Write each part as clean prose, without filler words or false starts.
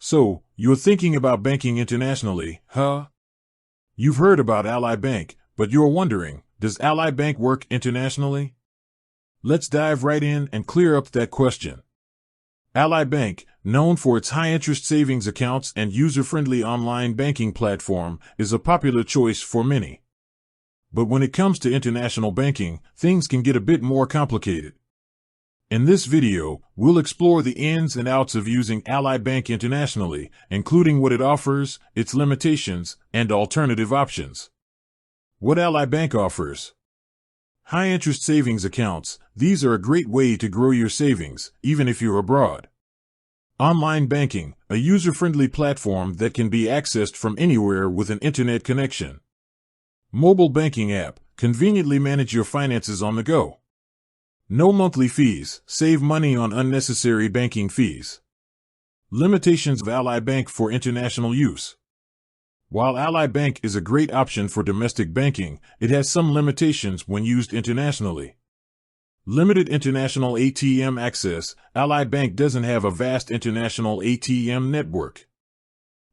So, you're thinking about banking internationally, huh? You've heard about Ally Bank, but you're wondering, does Ally Bank work internationally? Let's dive right in and clear up that question. Ally Bank, known for its high-interest savings accounts and user-friendly online banking platform, is a popular choice for many. But when it comes to international banking, things can get a bit more complicated. In this video, we'll explore the ins and outs of using Ally Bank internationally, including what it offers, its limitations, and alternative options. What Ally Bank offers. High-interest savings accounts. These are a great way to grow your savings, even if you're abroad. Online banking, a user-friendly platform that can be accessed from anywhere with an internet connection. Mobile banking app, conveniently manage your finances on the go. No monthly fees, save money on unnecessary banking fees. Limitations of Ally Bank for international use. While Ally Bank is a great option for domestic banking, it has some limitations when used internationally. Limited international ATM access. Ally Bank doesn't have a vast international ATM network.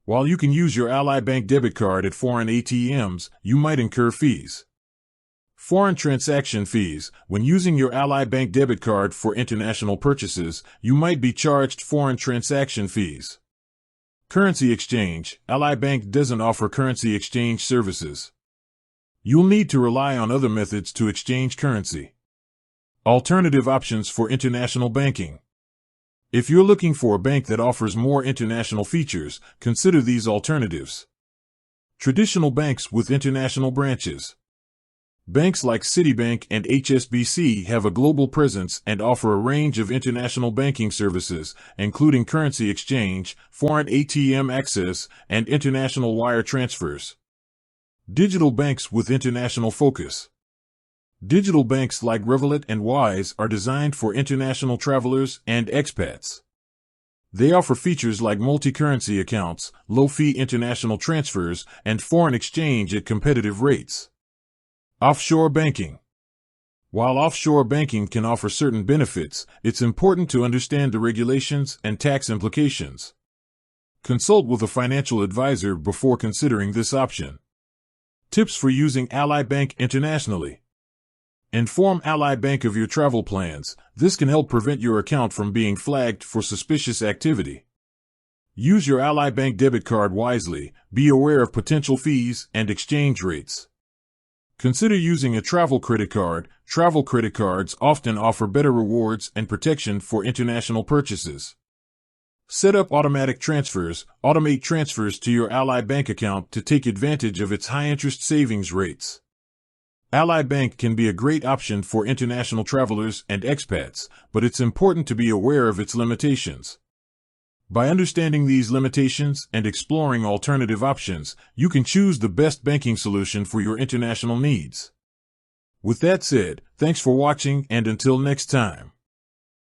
While you can use your Ally Bank debit card at foreign ATMs, you might incur fees. Foreign transaction fees. When using your Ally Bank debit card for international purchases, you might be charged foreign transaction fees. Currency exchange. Ally Bank doesn't offer currency exchange services. You'll need to rely on other methods to exchange currency. Alternative options for international banking. If you're looking for a bank that offers more international features, consider these alternatives. Traditional banks with international branches. Banks like Citibank and HSBC have a global presence and offer a range of international banking services, including currency exchange, foreign ATM access, and international wire transfers. Digital banks with international focus. Digital banks like Revolut and Wise are designed for international travelers and expats. They offer features like multi-currency accounts, low-fee international transfers, and foreign exchange at competitive rates. Offshore banking. While offshore banking can offer certain benefits, it's important to understand the regulations and tax implications. Consult with a financial advisor before considering this option. Tips for using Ally Bank internationally. Inform Ally Bank of your travel plans. This can help prevent your account from being flagged for suspicious activity. Use your Ally Bank debit card wisely. Be aware of potential fees and exchange rates. Consider using a travel credit card. Travel credit cards often offer better rewards and protection for international purchases. Set up automatic transfers. Automate transfers to your Ally Bank account to take advantage of its high-interest savings rates. Ally Bank can be a great option for international travelers and expats, but it's important to be aware of its limitations. By understanding these limitations and exploring alternative options, you can choose the best banking solution for your international needs. With that said, thanks for watching, and until next time.